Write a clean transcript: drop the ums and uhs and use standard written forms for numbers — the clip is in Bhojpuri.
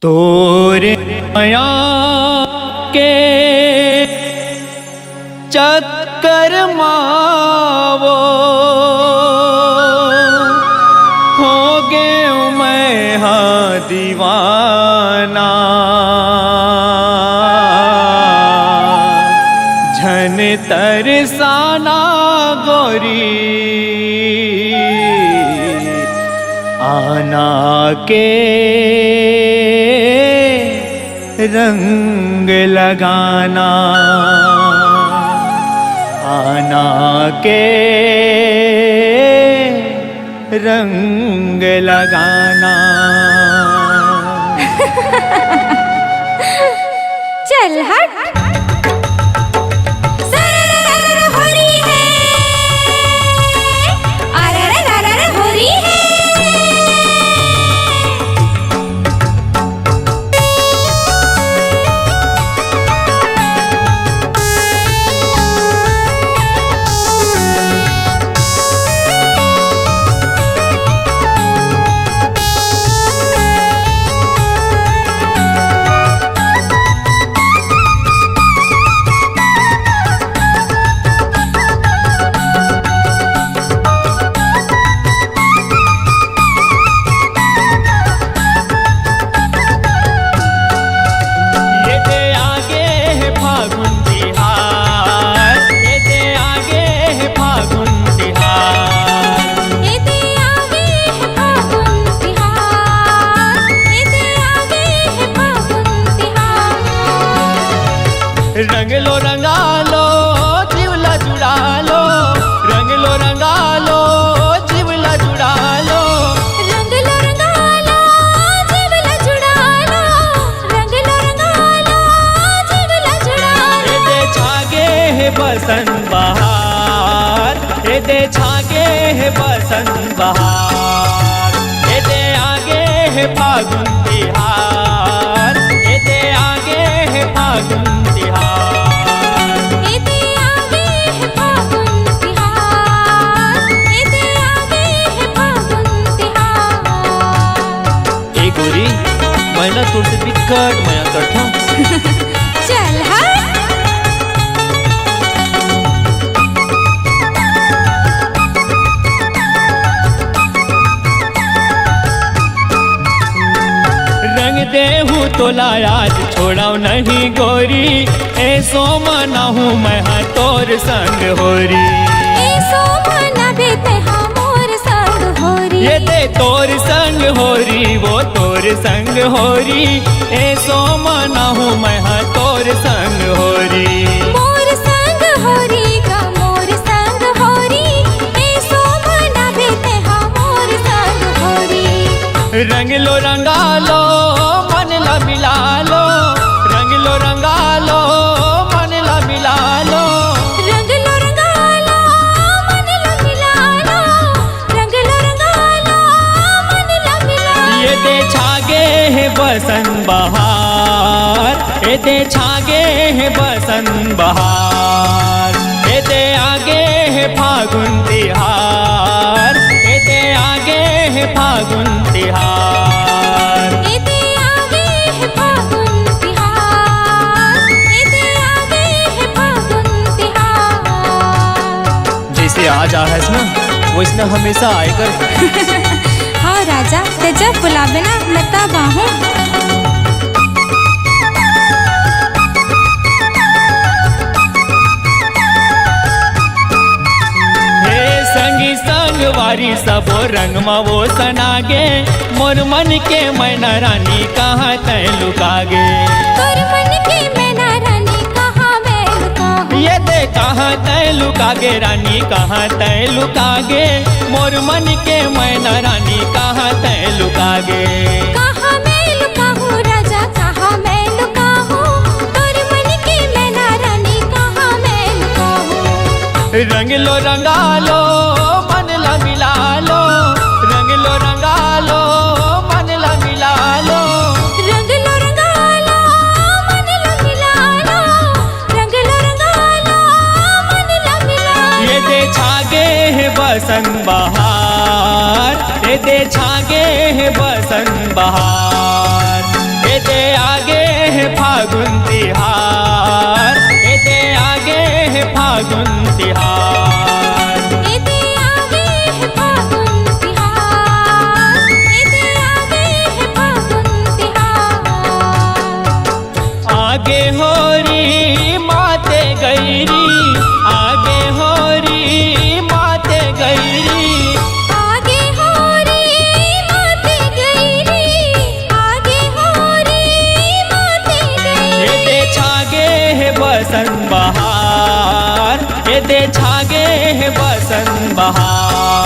तोरे माया के चक्कर मावो हो गए मैं हाँ दीवाना झन तरसाना गोरी आना के रंग लगाना आना के रंग लगाना। चल हट होरी है अरे होरी है। रंग लो रंगा लो जीवला जुड़ा लो रंग लो रंगा लो जीवला जुड़ा लो रंग लो रंगा लो जीवला जुड़ा लो रंग लो रंगा लो जीवला जुड़ा लो। दे छागे है बसंत बहार दे छागे है बसंत बहार दे आगे है फागुन तिहार दे आगे है फागुन तोर से बिकट मया करता हूँ। चल हट रंग देहू तो लायाज छोड़ाओ नहीं गोरी ऐसो मना हूँ मैं हाँ तोर संग होरी ऐसो मना बेते हाँ मोर संग होरी ये दे तोर संग होरी वो तोर संग होरी ऐसो मना हूँ मैं हाँ तोर संग होरी मोर संग होरी का मोर संग होरी ऐसो मना बेते हाँ मोर संग होरी। रंग लो रंगा लो मन ला मिला लो रंग लो रंगा लो मन ला मिला लो रंग लो रंगा लो मन ला मिला लो रंग लो रंगा लो मन ला मिला। ये दे छागे है बसंत बहार ये दे छागे है बसंत बहार ये दे आगे है फागुन तिहार ये दे आगे है फागुन तिहार ये दे आगे है फागुन तिहार ये दे आगे है फागुन तिहार। जैसे आज है ना वो इसने हमेशा आएकर। हाँ राजा ते जब बुलावे ना मैं तब आहूँ। संगी संग वारी सबो रंग मा वो सनागे मोर मन के मैना रानी कहाँ तय लुकागे तोर मन के मैना रानी कहाँ मैं लुकाऊँ। ये दे कहाँ तय लुकागे रानी कहाँ तय लुकागे मोर मन के मैना रानी कहाँ तय लुकागे कहाँ मैं लुकाऊँ राजा कहाँ मैं लुकाऊँ तोर मन के मैना रानी कहाँ मैं लुकाऊँ। रंग लो रंगा लो मन ला मिला लो रंग लो रंगा लो मन ला मिला लो रंग लो रंगा लो मन ला मिला लो रंग लो रंगा लो मन ला मिला। ये दे छागे है बसंत बहार ये दे छागे है बसंत बहार तिहार। इते आगे है फागुन तिहार, इते आगे है फागुन तिहार। आगे होरी माते गैरी, आगे होरी माते गैरी, आगे होरी माते गैरी, आगे होरी माते गैरी। एते छागे है बसंत बहार, एते छागे है बसंत बहार।